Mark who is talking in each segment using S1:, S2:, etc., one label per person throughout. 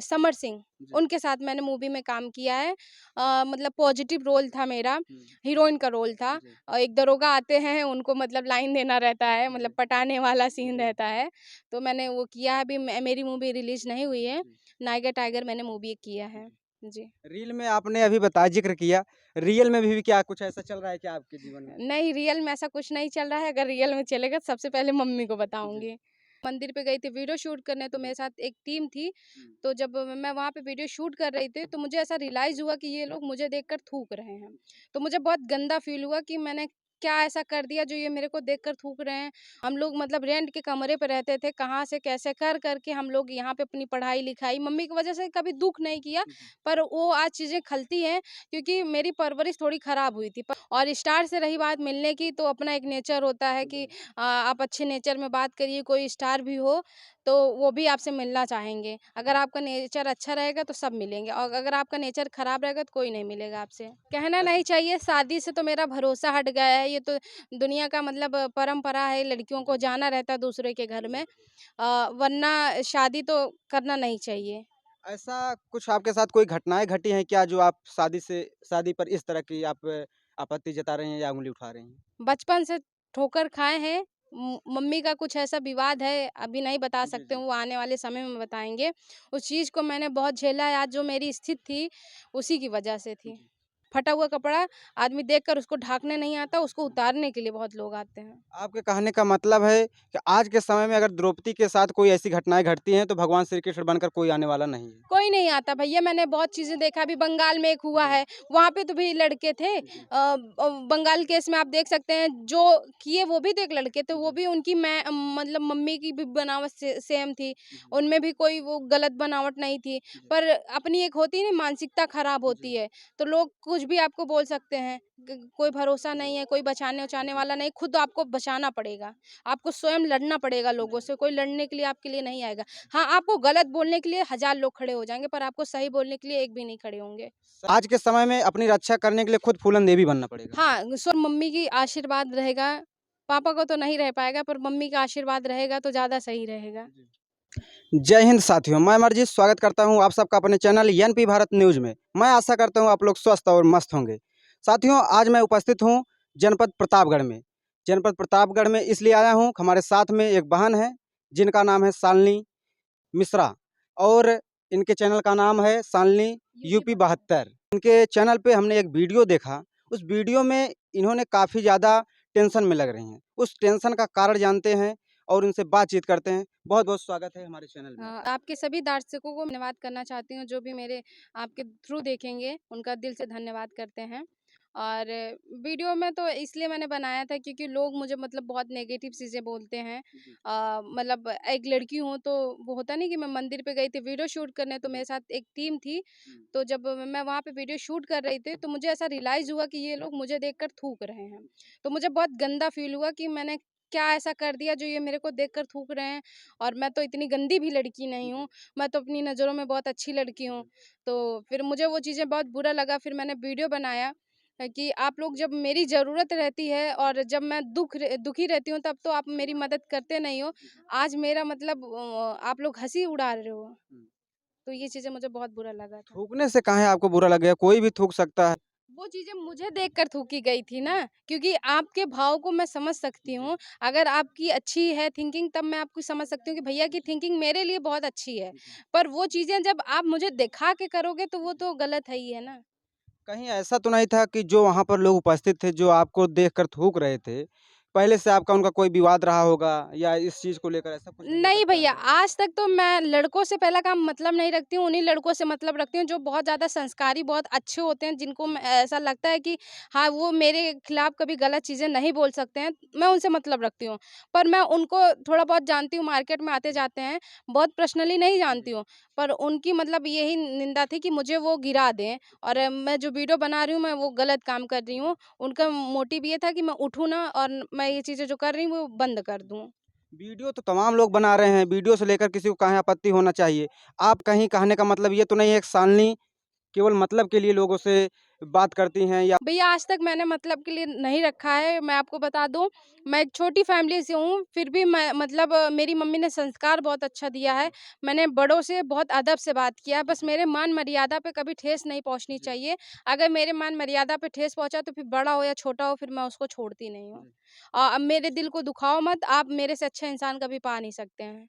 S1: समर सिंह,
S2: जी।
S1: उनके साथ मैंने मूवी में काम किया है। मतलब पॉजिटिव रोल था मेरा,
S2: हुँ,
S1: हीरोइन का रोल था।
S2: जी,
S1: एक दरोगा आते हैं, उनको मतलब लाइन देना रहता है,
S2: जी,
S1: मतलब पटाने वाला सीन
S2: जी,
S1: रहता है। तो मैंने वो किया है, अभी मेरी मूवी रिलीज़ नहीं हुई है।
S2: जी,
S1: नायिका टाइगर मैंने मूवी किया है।
S2: जी।
S1: जी।
S2: रील में आपने अभी बताया ज़िक्र किया, रियल में भी क्या कुछ ऐसा चल रहा है क्या आपके जीवन में?
S1: नहीं, रियल में ऐसा कुछ नहीं चल रहा है, अगर रियल में चलेगा तो सबसे पहले मम्मी को
S2: जी,
S1: बताऊँगी। मंदिर पे गई थी वीडियो शूट करने, तो
S2: जी,
S1: मेरे साथ एक टीम थी।
S2: हुँ,
S1: तो जब मैं वहाँ पे वीडियो शूट कर रही थी, तो मुझे ऐसा रियलाइज़ हुआ कि ये लोग मुझे देखकर थूक रहे हैं। तो मुझे बहुत गंदा फ़ील हुआ कि मैंने क्या ऐसा कर दिया जो ये मेरे को देखकर थूक रहे हैं। हम लोग मतलब रेंट के कमरे पे रहते थे, कहाँ से कैसे कर के हम लोग यहाँ पे अपनी पढ़ाई-लिखाई मम्मी की वज़ह से कभी दुःख नहीं किया,
S2: जी,
S1: पर वो आज चीज़ें खलती हैं क्योंकि मेरी परवरिश थोड़ी ख़राब हुई थी। और स्टार से रही बात मिलने की, तो अपना एक नेचर होता है कि
S2: जी,
S1: आप अच्छे नेचर में बात करिए, कोई स्टार भी हो तो वो भी आपसे मिलना चाहेंगे। अगर आपका नेचर अच्छा रहेगा तो सब मिलेंगे, और अगर आपका नेचर खराब रहेगा तो कोई नहीं मिलेगा आपसे। कहना नहीं
S2: ऐसा
S1: चाहिए, शादी से तो मेरा भरोसा हट गया है, ये तो दुनिया का मतलब परंपरा है, लड़कियों को जाना रहता है दूसरे के घर में। वरना शादी तो करना नहीं चाहिए।
S2: ऐसा कुछ आपके साथ कोई घटनाएँ घटी हैं क्या जो आप शादी पर इस तरह की आप आपत्ति जता रही हैं या उँगली उठा रही हैं?
S1: बचपन से ठोकर खाए हैं। मम्मी का कुछ ऐसा विवाद है, अभी नहीं बता
S2: जी,
S1: सकते
S2: जी,
S1: हूँ, वो आने वाले समय में बताएँगे। उस चीज़ को मैंने बहुत झेला है, आज जो मेरी स्थिति थी, उसी की वजह से थी।
S2: जी।
S1: फटा हुआ कपड़ा आदमी देखकर उसको ढाँकने नहीं आता, उसको उतारने के लिए बहुत लोग आते हैं।
S2: आपके कहने का मतलब है कि आज के समय में अगर द्रौपदी के साथ कोई ऐसी घटनाएँ घटती हैं, तो भगवान श्री कृष्ण बनकर कोई आने वाला नहीं है।
S1: कोई नहीं आता भैया, मैंने बहुत चीज़ें देखा, अभी बंगाल में एक हुआ
S2: जी,
S1: है, वहाँ पे तो भी लड़के थे।
S2: जी,
S1: बंगाल केस में आप देख सकते हैं, जो किए वो भी तो एक लड़के थे, वो
S2: जी,
S1: भी उनकी मतलब मम्मी की भी बनावट सेम थी,
S2: जी,
S1: उनमें भी कोई वो गलत बनावट नहीं थी।
S2: जी,
S1: पर अपनी एक होती है ना मानसिकता खराब
S2: जी,
S1: होती है, तो लोग कुछ भी आपको बोल सकते हैं, कोई भरोसा
S2: जी,
S1: नहीं है, कोई बचाने-वचाने
S2: जी,
S1: वाला नहीं, खुद आपको बचाना पड़ेगा। आपको स्वयं लड़ना पड़ेगा लोगों
S2: जी।
S1: से, कोई लड़ने के लिए आपके लिए नहीं आएगा। हाँ, आपको गलत बोलने के लिए हज़ार लोग खड़े हो जाएँगे, पर आपको सही बोलने के लिए एक भी नहीं खड़े होंगे।
S2: आज के समय में अपनी रक्षा करने के लिए खुद फूलन देवी बनना पड़ेगा।
S1: हाँ, सो मम्मी की आशीर्वाद रहेगा, पापा को तो नहीं रह पाएगा, पर मम्मी का आशीर्वाद रहेगा तो ज़्यादा सही रहेगा।
S2: जय हिंद साथियों, मैं अमरजीत स्वागत करता हूं आप सबका अपने चैनल एनपी भारत न्यूज़ में। मैं आशा करता हूं आप लोग स्वस्थ और मस्त होंगे। साथियों, आज मैं उपस्थित हूं जनपद प्रतापगढ़ में। जनपद प्रतापगढ़ में इसलिए आया हूं, हमारे साथ में एक बहन है, जिनका नाम है शालिनी मिश्रा, और इनके चैनल का नाम है शालिनी यूपी 72। इनके चैनल पे हमने एक वीडियो देखा, उस वीडियो में इन्होंने काफ़ी ज़्यादा टेंशन में लग रही हैं। उस टेंशन का कारण जानते हैं और उनसे बातचीत करते हैं। बहुत-बहुत स्वागत है हमारे चैनल में।
S1: आपके सभी दर्शकों को धन्यवाद करना चाहती हूँ, जो भी मेरे आपके थ्रू देखेंगे, उनका दिल से धन्यवाद करते हैं। और वीडियो में तो इसलिए मैंने बनाया था क्योंकि लोग मुझे मतलब बहुत नेगेटिव चीज़ें बोलते हैं।
S2: जी,
S1: मतलब एक लड़की हूँ, तो वो होता नहीं कि मैं मंदिर पे गई थी वीडियो शूट करने, तो
S2: जी,
S1: मेरे साथ एक टीम थी।
S2: हुँ,
S1: तो जब मैं वहाँ पे वीडियो शूट कर रही थी, तो मुझे ऐसा रियलाइज़ हुआ कि ये लोग मुझे देखकर थूक रहे हैं। तो मुझे बहुत गंदा फ़ील हुआ कि मैंने क्या ऐसा कर दिया जो ये मेरे को देखकर थूक रहे हैं। और मैं तो इतनी गंदी भी लड़की नहीं
S2: जी,
S1: हूँ, मैं तो अपनी नज़रों में बहुत अच्छी लड़की हूँ।
S2: जी,
S1: तो फिर मुझे वो चीज़ें बहुत बुरा लगा, फिर मैंने वीडियो बनाया कि आप लोग जब मेरी ज़रूरत रहती है और जब मैं दुखी रहती हूँ, तब तो आप मेरी मदद करते नहीं हो।
S2: जी,
S1: आज मेरा मतलब आप लोग हँसी उड़ा रहे हो।
S2: हुँ।
S1: तो ये चीज़ें मुझे बहुत बुरा लगा था।
S2: थूकने से काहे आपको बुरा लग गया? कोई भी थूक सकता है।
S1: वो चीज़ें मुझे देखकर थूकी गई थी
S2: जी,
S1: ना, क्योंकि आपके भाव को मैं समझ सकती
S2: जी,
S1: हूँ। अगर आपकी अच्छी है थिंकिंग, तब मैं आपको समझ सकती हूँ कि भैया की
S2: जी,
S1: थिंकिंग मेरे लिए बहुत अच्छी है।
S2: जी,
S1: पर वो चीज़ें जब आप मुझे दिखा के करोगे तो वो
S2: जी।
S1: तो गलत है ही है ना।
S2: कहीं ऐसा तो नहीं था कि जो वहाँ पर लोग उपस्थित थे, जो आपको देखकर थूक रहे थे, पहले से आपका उनका कोई विवाद रहा होगा या इस चीज़ को लेकर ऐसा कुछ भी हो
S1: नहीं
S2: सकता
S1: भैया,
S2: है?
S1: आज तक तो मैं लड़कों से पहला काम मतलब नहीं रखती हूँ, उन्हीं लड़कों से मतलब रखती हूँ जो बहुत ज़्यादा संस्कारी, बहुत अच्छे होते हैं, जिनको ऐसा लगता है कि हाँ, वो मेरे खिलाफ कभी गलत चीज़ें नहीं बोल सकते हैं, मैं उनसे मतलब रखती हूँ। पर मैं उनको थोड़ा बहुत जानती हूँ, मार्केट में आते-जाते हैं, बहुत पर्सनली नहीं जानती
S2: जी,
S1: हूँ, पर उनकी मतलब यही निंदा थी कि मुझे वो गिरा दें, और मैं जो वीडियो बना रही हूँ, मैं वो गलत काम कर रही हूँ। उनका मोटिव ये था कि मैं उठूँ ना, और मैं
S2: जी।
S1: ये चीज़ें जो कर रही हूँ, वो बंद कर दूँ।
S2: वीडियो तो तमाम लोग बना रहे हैं, वीडियो से लेकर किसी को काहे आपत्ति होना चाहिए। आप कहीं कहने का मतलब ये तो नहीं है कि शालिनी केवल मतलब के लिए लोगों से बात करती हैं या
S1: भैया आज तक मैंने मतलब के लिए नहीं रखा है। मैं आपको बता दूँ, मैं एक छोटी फैमिली से हूँ, फिर भी मैं मतलब मेरी मम्मी ने संस्कार बहुत अच्छा दिया है। मैंने बड़ों से बहुत अदब से बात किया है, बस मेरे मान मर्यादा पे कभी ठेस नहीं पहुँचनी
S2: जी,
S1: चाहिए। अगर मेरे मान मर्यादा पे ठेस पहुँचा तो फिर बड़ा हो या छोटा हो, फिर मैं उसको छोड़ती नहीं हूँ।
S2: जी,
S1: अब मेरे दिल को दुखाओ मत, आप मेरे से अच्छा इंसान कभी पा नहीं सकते हैं।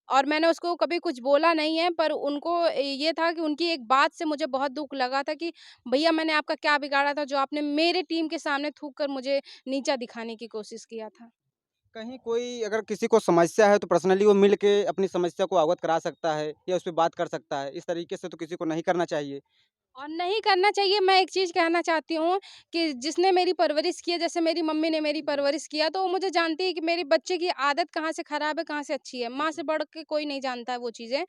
S1: और मैंने उसको कभी कुछ बोला नहीं है, पर उनको ये था कि उनकी एक बात से मुझे बहुत दुःख लगा था कि भैया मैंने आपका क्या बिगाड़ा था जो आपने मेरे टीम के सामने थूक कर मुझे नीचा दिखाने की कोशिश किया था।
S2: कहीं कोई अगर किसी को समस्या है तो पर्सनली वो मिल के अपनी समस्या को अवगत करा सकता है या उस पे बात कर सकता है। इस तरीके से तो किसी को नहीं करना चाहिए।
S1: और नहीं करना चाहिए। मैं एक चीज़ कहना चाहती हूँ कि जिसने मेरी परवरिश की है, जैसे मेरी मम्मी ने मेरी
S2: जी,
S1: परवरिश किया, तो वो मुझे जानती है कि मेरे बच्चे की आदत कहाँ से खराब है, कहाँ से अच्छी है। माँ
S2: जी,
S1: से बढ़ के कोई नहीं जानता है वो चीज़ें।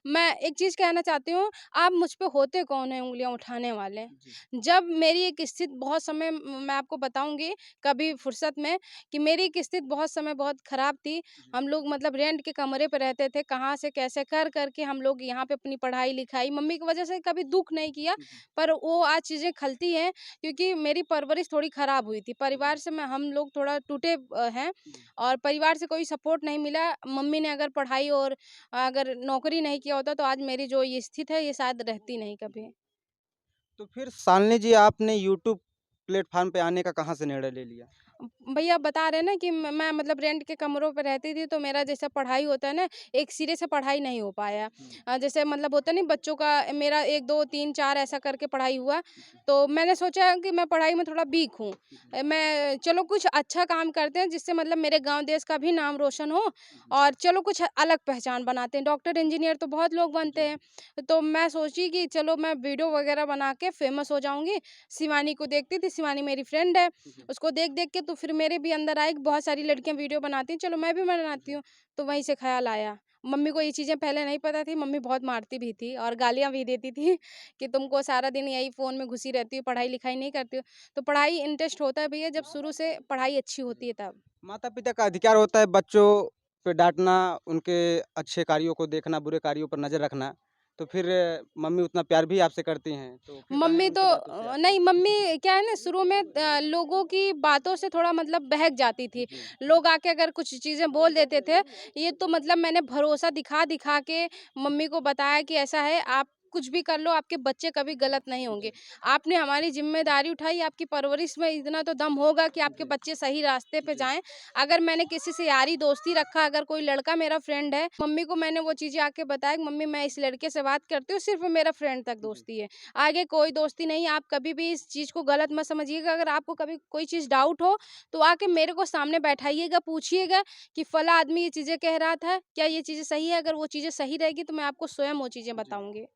S1: मैं एक चीज़ कहना चाहती हूँ, आप मुझ पे होते कौन हैं उँगलियाँ उठाने वाले?
S2: जी,
S1: जब मेरी एक स्थिति बहुत समय मैं आपको बताऊँगी कभी फुर्सत में कि मेरी एक स्थिति बहुत समय बहुत खराब थी।
S2: जी,
S1: हम लोग मतलब रेंट के कमरे पे रहते थे, कहाँ से कैसे कर के हम लोग यहाँ पे अपनी पढ़ाई-लिखाई मम्मी की वज़ह से कभी दुःख नहीं किया।
S2: जी,
S1: पर वो आज चीज़ें खलती हैं क्योंकि मेरी परवरिश थोड़ी ख़राब हुई थी।
S2: जी,
S1: परिवार से मैं हम लोग थोड़ा टूटे हैं
S2: जी।
S1: और परिवार से कोई सपोर्ट नहीं मिला। मम्मी ने अगर पढ़ाई और अगर नौकरी नहीं किया होता तो आज मेरी जो ये स्थिति है ये शायद रहती नहीं कभी।
S2: तो फिर शालिनी जी आपने यूट्यूब प्लेटफ़ॉर्म पे आने का कहाँ से निर्णय ले लिया?
S1: भैया बता रहे हैं ना कि मैं मतलब रेंट के कमरों पे रहती थी तो मेरा जैसा पढ़ाई होता है ना, एक सिरे से पढ़ाई नहीं हो पाया।
S2: हुँ,
S1: जैसे मतलब होता नहीं बच्चों का मेरा 1, 2, 3, 4 ऐसा करके पढ़ाई हुआ।
S2: जी,
S1: तो मैंने सोचा कि मैं पढ़ाई में थोड़ा वीक हूँ।
S2: जी,
S1: मैं चलो कुछ अच्छा काम करते हैं जिससे मतलब मेरे गाँव देश का भी नाम रोशन हो
S2: जी,
S1: और चलो कुछ अलग पहचान बनाते हैं। डॉक्टर, इंजीनियर तो बहुत लोग बनते
S2: जी,
S1: हैं। तो मैं सोची कि चलो मैं वीडियो वगैरह बना के फ़ेमस हो जाऊँगी। शिवानी को देखती थी, शिवानी मेरी फ्रेंड है।
S2: जी,
S1: उसको देख-देख के तो फिर मेरे भी अंदर आई कि बहुत सारी लड़कियाँ वीडियो बनाती हैं, चलो मैं भी बनाती
S2: जी।
S1: हूँ। तो वहीं से ख़्याल आया। मम्मी को ये चीज़ें पहले नहीं पता थी, मम्मी बहुत मारती भी थी और गालियाँ भी देती थी कि तुमको सारा दिन यही फ़ोन में घुसी रहती हो, पढ़ाई-लिखाई नहीं करती हो। तो पढ़ाई इंटरेस्ट होता है भैया जब शुरू से पढ़ाई अच्छी होती है तब।
S2: माता-पिता का अधिकार होता है बच्चों पे डाँटना, उनके अच्छे कार्यों को देखना, बुरे कार्यों पर नज़र रखना। तो फिर मम्मी उतना प्यार भी आपसे करती हैं, तो फिर काहे
S1: मम्मी तो
S2: उनकी बातों से आप
S1: नहीं मम्मी क्या है ना शुरू में लोगों की बातों से थोड़ा मतलब बहक जाती थी।
S2: जी,
S1: लोग आके अगर कुछ चीज़ें बोल देते थे, ये तो मतलब मैंने भरोसा दिखा-दिखा के मम्मी को बताया कि ऐसा है आप कुछ भी कर लो, आपके बच्चे कभी गलत नहीं होंगे।
S2: जी,
S1: आपने हमारी ज़िम्मेदारी उठाई, आपकी परवरिश में इतना तो दम होगा कि आपके
S2: जी,
S1: बच्चे सही रास्ते पे
S2: जी,
S1: जाएँ। अगर मैंने किसी से यारी दोस्ती रखा, अगर कोई लड़का मेरा फ्रेंड है, मम्मी को मैंने वो चीज़ें आके बताया कि मम्मी मैं इस लड़के से बात करती हूँ, सिर्फ़ मेरा फ्रेंड तक
S2: जी।
S1: दोस्ती है। आगे कोई दोस्ती नहीं, आप कभी भी इस चीज़ को गलत मत समझिएगा। अगर आपको कभी कोई चीज़ डाउट हो, तो आके मेरे को सामने बैठाइएगा, पूछिएगा कि फला आदमी ये चीज़ें कह रहा था, क्या ये चीज़ें सही है? अगर वो चीज़ें सही रहेगी, तो मैं आपको स्वयं वो चीज़ें
S2: जी।
S1: बताऊँगी।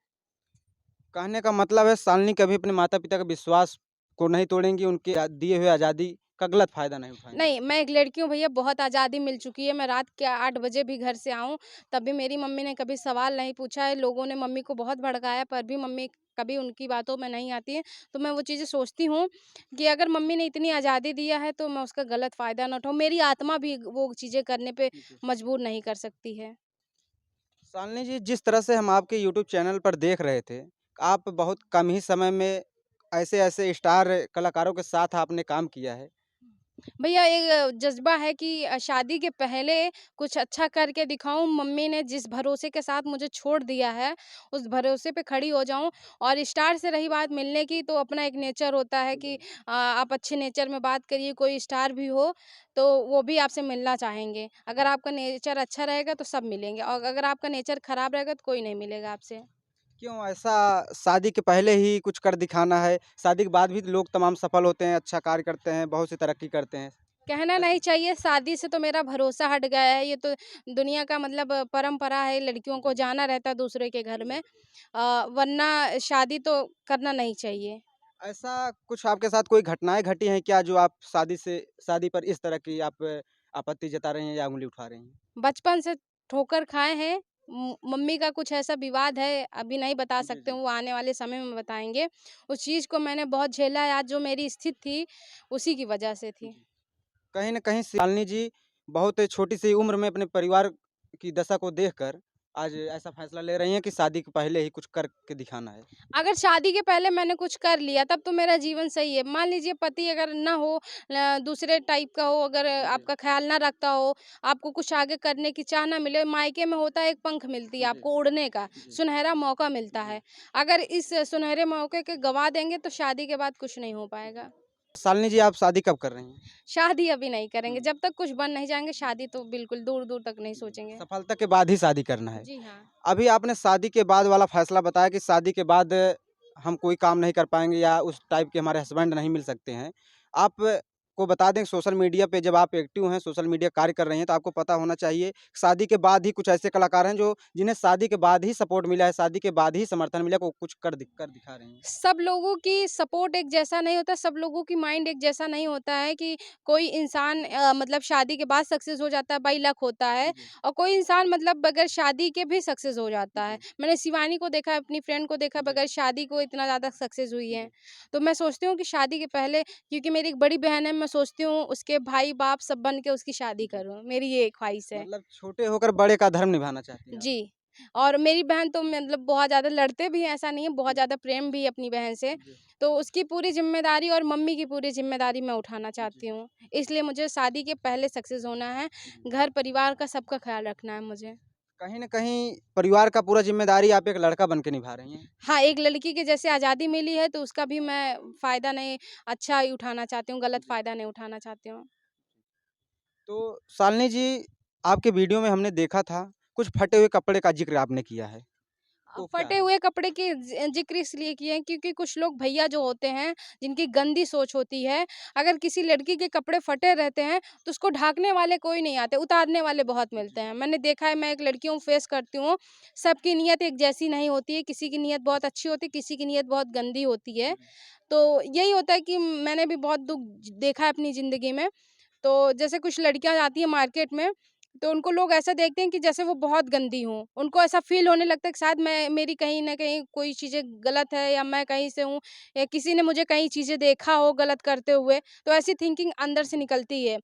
S2: कहने का मतलब है शालिनी कभी अपने माता-पिता का विश्वास को नहीं तोड़ेंगी, उनके दिए हुए आज़ादी का गलत फ़ायदा नहीं उठाएँगी।
S1: नहीं, मैं एक लड़की हूँ भैया, बहुत आज़ादी मिल चुकी है। मैं रात के 8 बजे भी घर से आऊँ, तब भी मेरी मम्मी ने कभी सवाल नहीं पूछा है। लोगों ने मम्मी को बहुत भड़काया, पर भी मम्मी कभी उनकी बातों में नहीं आती है। तो मैं वो चीज़ें सोचती हूँ कि अगर मम्मी ने इतनी आज़ादी दिया है, तो मैं उसका गलत फ़ायदा ना उठाऊँ। मेरी आत्मा भी वो चीज़ें करने पे
S2: जी।
S1: मजबूर नहीं कर सकती है।
S2: शालिनी जी, जिस तरह से हम आपके यूट्यूब चैनल पर देख रहे थे, आप बहुत कम ही समय में ऐसे-ऐसे स्टार कलाकारों के साथ आपने काम किया है।
S1: भैया एक जज़्बा है कि शादी के पहले कुछ अच्छा करके दिखाऊँ। मम्मी ने जिस भरोसे के साथ मुझे छोड़ दिया है, उस भरोसे पे खड़ी हो जाऊँ। और स्टार से रही बात मिलने की, तो अपना एक नेचर होता है कि
S2: जी।
S1: आप अच्छे नेचर में बात करिए, कोई स्टार भी हो, तो वो भी आपसे मिलना चाहेंगे। अगर आपका नेचर अच्छा रहेगा, तो सब मिलेंगे और अगर आपका नेचर खराब रहेगा, तो कोई नहीं मिलेगा आपसे।
S2: क्यों ऐसा शादी के पहले ही कुछ कर दिखाना है? शादी के बाद भी लोग तमाम सफल होते हैं, अच्छा कार्य करते हैं, बहुत सी तरक्की करते हैं।
S1: कहना नहीं
S2: ऐसा
S1: चाहिए, शादी से तो मेरा भरोसा हट गया है, ये तो दुनिया का मतलब परंपरा है, लड़कियों को
S2: जी,
S1: जाना रहता है दूसरे के घर में।
S2: जी।
S1: वरना शादी तो करना नहीं चाहिए।
S2: ऐसा कुछ आपके साथ कोई घटनाएँ घटी हैं क्या जो आप शादी पर इस तरह की आप आपत्ति जता रही हैं या उँगली उठा रही हैं?
S1: बचपन से ठोकर खाए हैं, मम्मी का कुछ ऐसा विवाद है, अभी नहीं बता
S2: जी,
S1: सकते
S2: जी।
S1: हूँ, वो आने वाले समय में बताएँगे। उस चीज़ को मैंने बहुत झेला है, आज जो मेरी स्थिति थी, उसी की वजह से थी।
S2: जी। कहीं न कहीं शालिनी जी बहुत छोटी-सी उम्र में अपने परिवार की दशा को देखकर आज ऐसा फैसला ले रही हैं कि शादी के पहले ही कुछ करके दिखाना है?
S1: अगर शादी के पहले मैंने कुछ कर लिया तब तो मेरा जीवन सही है। मान लीजिए पति अगर ना हो, दूसरे टाइप का हो, अगर
S2: जी,
S1: आपका ख़्याल ना रखता हो, आपको कुछ आगे करने की चाह ना मिले, मायके में होता है एक पंख मिलती है
S2: जी,
S1: आपको उड़ने का,
S2: जी,
S1: सुनहरा मौका मिलता
S2: जी।
S1: है। अगर इस सुनहरे मौके के गँवा देंगे तो शादी के बाद कुछ नहीं हो पाएगा।
S2: शालिनी जी, आप शादी कब कर रही हैं?
S1: शादी अभी नहीं करेंगे,
S2: हुँ,
S1: जब तक कुछ बन नहीं जाएँगे शादी तो बिल्कुल दूर-दूर तक नहीं
S2: जी।
S1: सोचेंगे।
S2: सफलता के बाद ही शादी करना है।
S1: जी हाँ।
S2: अभी आपने शादी के बाद वाला फैसला बताया कि शादी के बाद हम कोई काम नहीं कर पाएँगे या उस टाइप के हमारे हस्बैंड नहीं मिल सकते हैं। आप को बता दें सोशल मीडिया पे जब आप एक्टिव हैं, सोशल मीडिया कार्य कर रही हैं, तो आपको पता होना चाहिए शादी के बाद ही कुछ ऐसे कलाकार हैं जो जिन्हें शादी के बाद ही सपोर्ट मिला है, शादी के बाद ही समर्थन मिला है, वो कुछ कर दिखा रहे हैं।
S1: सब लोगों की सपोर्ट एक जैसा नहीं होता, सब लोगों की माइंड एक जैसा नहीं होता है कि कोई इंसान मतलब शादी के बाद सक्सेस हो जाता है, बाई लक होता है
S2: जी,
S1: और कोई इंसान मतलब बगैर शादी के भी सक्सेस हो जाता है।
S2: जी,
S1: मैंने शिवानी को देखा है, अपनी फ्रेंड को देखा
S2: जी,
S1: बगैर शादी को इतना ज़्यादा सक्सेस हुई है।
S2: जी।
S1: तो मैं सोचती हूँ कि शादी के पहले क्योंकि मेरी एक बड़ी बहन है, मैं सोचती हूँ उसके भाई-बाप सब बन के उसकी शादी
S2: जी।
S1: करूँ, मेरी ये ख्वाहिश है।
S2: मतलब छोटे होकर बड़े का धर्म निभाना चाहती हैं आप।
S1: जी, और मेरी बहन तो मतलब बहुत ज़्यादा लड़ते भी हैं, ऐसा नहीं है, बहुत
S2: जी,
S1: ज़्यादा प्रेम भी है अपनी बहन से।
S2: जी,
S1: तो उसकी पूरी ज़िम्मेदारी और मम्मी की पूरी ज़िम्मेदारी मैं उठाना
S2: जी,
S1: चाहती हूँ। इसलिए मुझे शादी के पहले सक्सेस होना है,
S2: जी।
S1: घर-परिवार का सबका ख़्याल रखना है मुझे।
S2: कहीं न कहीं परिवार का पूरा ज़िम्मेदारी आप एक लड़का बन के निभा रही हैं।
S1: हाँ, एक लड़की के जैसे आज़ादी मिली है, तो उसका भी मैं फ़ायदा नहीं अच्छा ही उठाना चाहती हूँ, गलत
S2: जी।
S1: फ़ायदा नहीं उठाना चाहती हूँ।
S2: तो शालिनी जी, आपके वीडियो में हमने देखा था, कुछ फटे हुए कपड़े का ज़िक्र आपने किया है, वो क्या
S1: फटे
S2: है?
S1: हुए कपड़े की ज़िक्र इसलिए किए हैं क्योंकि कुछ लोग भैया जो होते हैं, जिनकी गंदी सोच होती है, अगर किसी लड़की के कपड़े फटे रहते हैं, तो उसको ढाँकने वाले कोई नहीं आते, उतारने वाले बहुत मिलते
S2: जी,
S1: हैं। मैंने देखा है, मैं एक लड़की हूँ, फेस करती हूँ, सबकी नीयत एक जैसी नहीं होती है, किसी की नीयत बहुत अच्छी होती है, किसी की नीयत बहुत गंदी होती है।
S2: जी,
S1: तो यही होता है कि मैंने भी बहुत दुःख देखा है अपनी ज़िंदगी में। तो जैसे कुछ लड़कियाँ आती हैं मार्केट में, तो उनको लोग ऐसा देखते हैं कि जैसे वो बहुत गंदी हों। उनको ऐसा फ़ील होने लगता है कि शायद मैं मेरी कहीं न कहीं कोई चीज़ें गलत है या मैं कहीं से हूँ या किसी ने मुझे कई चीज़ें देखा हो गलत करते हुए, तो ऐसी थिंकिंग अंदर से
S2: जी,
S1: निकलती है।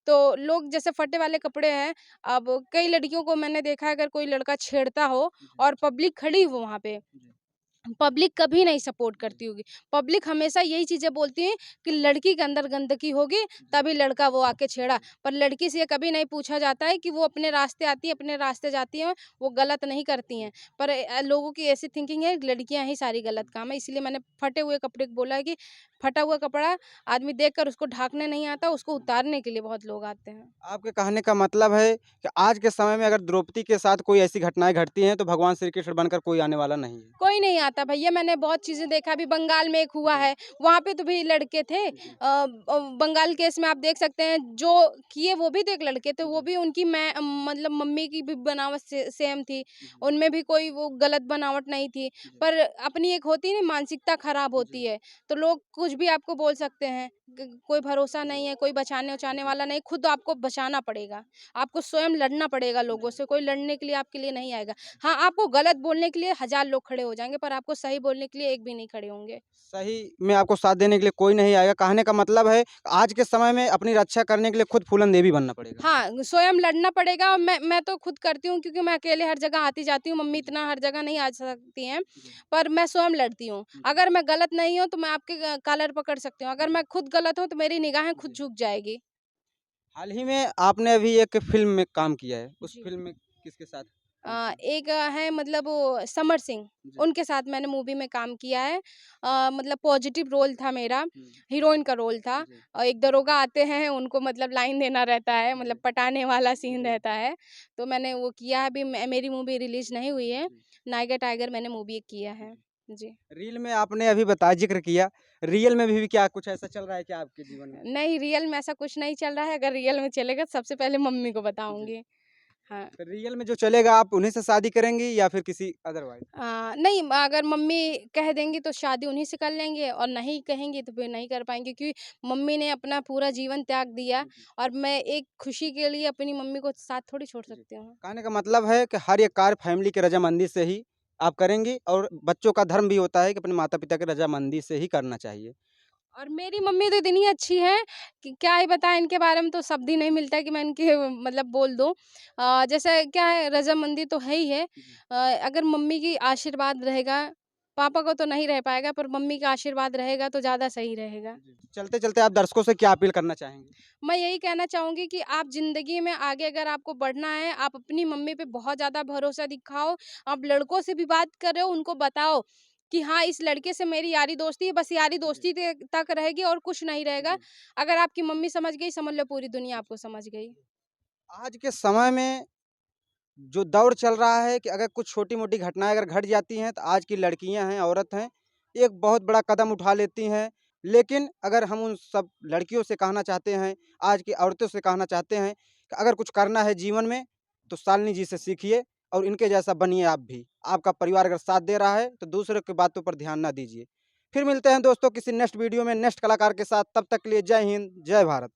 S1: तो लोग जैसे फटे वाले कपड़े हैं, अब कई लड़कियों को मैंने देखा है अगर कोई लड़का छेड़ता हो
S2: जी,
S1: और पब्लिक खड़ी हो वहाँ पे,
S2: जी,
S1: पब्लिक कभी नहीं सपोर्ट
S2: जी,
S1: करती होगी। पब्लिक हमेशा यही चीज़ें बोलती है कि लड़की के अंदर गंदगी होगी,
S2: जी,
S1: तभी लड़का वो आके छेड़ा।
S2: जी,
S1: पर लड़की से ये कभी नहीं पूछा जाता है कि वो अपने रास्ते आती है, अपने रास्ते जाती हैं, वो गलत नहीं करती
S2: जी,
S1: हैं। पर लोगों की ऐसी थिंकिंग है लड़कियाँ ही सारी गलत काम है, इसलिए मैंने फटे हुए कपड़े को बोला है कि फटा हुआ कपड़ा आदमी देखकर उसको ढाँकने नहीं आता, उसको
S2: जी।
S1: उतारने के लिए बहुत लोग आते हैं।
S2: आपके कहने का मतलब है कि आज के समय में अगर द्रौपदी के साथ कोई ऐसी घटनाएँ घटती हैं, तो भगवान श्री कृष्ण बनकर कोई आने वाला नहीं है।
S1: कोई नहीं आता भैया, मैंने बहुत चीज़ें देखा, अभी बंगाल में एक हुआ
S2: जी,
S1: है, वहाँ पे तो भी लड़के थे।
S2: जी,
S1: बंगाल केस में आप देख सकते हैं जो किए वो भी तो एक लड़के थे, वो
S2: जी,
S1: भी उनकी मैं मतलब मम्मी की भी बनावट से सेम थी,
S2: जी,
S1: उनमें भी कोई वो गलत बनावट नहीं थी।
S2: जी,
S1: पर अपनी एक होती है ना मानसिकता खराब
S2: जी,
S1: होती है, तो लोग कुछ भी आपको बोल सकते हैं, कोई भरोसा
S2: जी,
S1: नहीं है, कोई बचाने-वचाने
S2: जी,
S1: वाला नहीं, खुद आपको बचाना पड़ेगा। आपको स्वयं लड़ना पड़ेगा लोगों
S2: जी,
S1: से, कोई लड़ने के लिए आपके लिए नहीं आएगा। हाँ, आपको गलत बोलने के लिए हज़ार लोग खड़े हो जाएँगे, पर आपको सही बोलने के लिए एक भी नहीं खड़े होंगे।
S2: सही में आपको साथ देने के लिए कोई नहीं आएगा। कहने का मतलब है, आज के समय में अपनी रक्षा करने के लिए खुद फूलन देवी बनना पड़ेगा।
S1: हाँ, स्वयं लड़ना पड़ेगा और मैं तो खुद करती हूँ क्योंकि मैं अकेले हर जगह आती-जाती हूँ, मम्मी
S2: जी,
S1: इतना हर जगह नहीं आ सकती हैं,
S2: जी,
S1: पर मैं स्वयं लड़ती हूँ।
S2: जी,
S1: अगर मैं गलत नहीं हूँ, तो मैं आपके कॉलर पकड़ सकती हूँ, अगर
S2: जी,
S1: मैं खुद गलत हूँ, तो मेरी निगाहें खुद
S2: जी।
S1: झुक जाएगी।
S2: हाल ही में आपने अभी एक फ़िल्म में काम किया है। उस
S1: जी।
S2: फ़िल्म में किसके साथ काम किए?
S1: एक है मतलब वो समर सिंह,
S2: जी,
S1: उनके साथ मैंने मूवी में काम किया है। मतलब पॉजिटिव रोल था मेरा,
S2: हुँ,
S1: हीरोइन का रोल था
S2: जी,
S1: और एक दरोगा आते हैं, उनको मतलब लाइन देना रहता है, मतलब
S2: जी,
S1: पटाने वाला सीन
S2: जी,
S1: रहता है। तो मैंने वो किया है, अभी मेरी मूवी रिलीज़ नहीं हुई है,
S2: जी,
S1: नायिका टाइगर मैंने मूवी एक किया है।
S2: जी।
S1: जी।
S2: रील में आपने अभी बताया ज़िक्र किया, रियल में भी क्या कुछ ऐसा चल रहा है क्या आपके जीवन में?
S1: नहीं, रियल में ऐसा कुछ नहीं चल रहा है, अगर रियल में चलेगा तो सबसे पहले मम्मी को
S2: जी।
S1: बताऊँगी। हाँ।
S2: तो रियल में जो चलेगा आप उन्हीं से शादी करेंगी या फिर किसी अदरवाइज़?
S1: नहीं अगर मम्मी कह देंगी तो शादी उन्हीं से कर लेंगे और नहीं कहेंगी तो फिर नहीं कर पाएँगे क्योंकि मम्मी ने अपना पूरा जीवन त्याग दिया
S2: जी,
S1: और मैं एक खुशी के लिए अपनी मम्मी को साथ थोड़ी छोड़
S2: जी।
S1: सकती हूँ।
S2: कहने का मतलब है कि हर एक कार्य फैमिली की रज़ामंदी से ही आप करेंगी और बच्चों का धर्म भी होता है कि अपने माता-पिता की रज़ामंदी से ही करना चाहिए।
S1: और मेरी मम्मी तो इतनी अच्छी है कि क्या ही बताएं, इनके बारे में तो शब्द ही नहीं मिलता कि मैं इनके मतलब बोल दूं। जैसे क्या है, रजामंदी तो है ही है। अगर मम्मी की आशीर्वाद रहेगा, पापा को तो नहीं रह पाएगा, पर मम्मी का आशीर्वाद रहेगा तो ज़्यादा सही रहेगा।
S2: चलते चलते आप दर्शकों से क्या अपील करना चाहेंगे?
S1: मैं यही कहना चाहूँगी कि आप ज़िंदगी में आगे अगर आपको बढ़ना है, आप अपनी मम्मी पे बहुत ज़्यादा भरोसा दिखाओ। आप लड़कों से भी बात कर रहे हो, उनको बताओ कि हाँ, इस लड़के से मेरी यारी दोस्ती है, बस यारी दोस्ती ते तक रहेगी और कुछ नहीं रहेगा। अगर आपकी मम्मी समझ गई, समझ लो पूरी दुनिया आपको समझ गई।
S2: आज के समय में जो दौर चल रहा है कि अगर कुछ छोटी-मोटी घटनाएँ अगर घट जाती हैं, तो आज की लड़कियाँ हैं, औरत हैं, एक बहुत बड़ा कदम उठा लेती हैं। लेकिन अगर हम उन सब लड़कियों से कहना चाहते हैं, आज की औरतों से कहना चाहते हैं कि अगर कुछ करना है जीवन में, तो शालिनी जी से सीखिए और इनके जैसा बनिए आप भी। आपका परिवार अगर साथ दे रहा है, तो दूसरों की बातों पर ध्यान ना दीजिए। फिर मिलते हैं दोस्तों किसी नेक्स्ट वीडियो में, नेक्स्ट कलाकार के साथ। तब तक के लिए जय हिंद, जय भारत।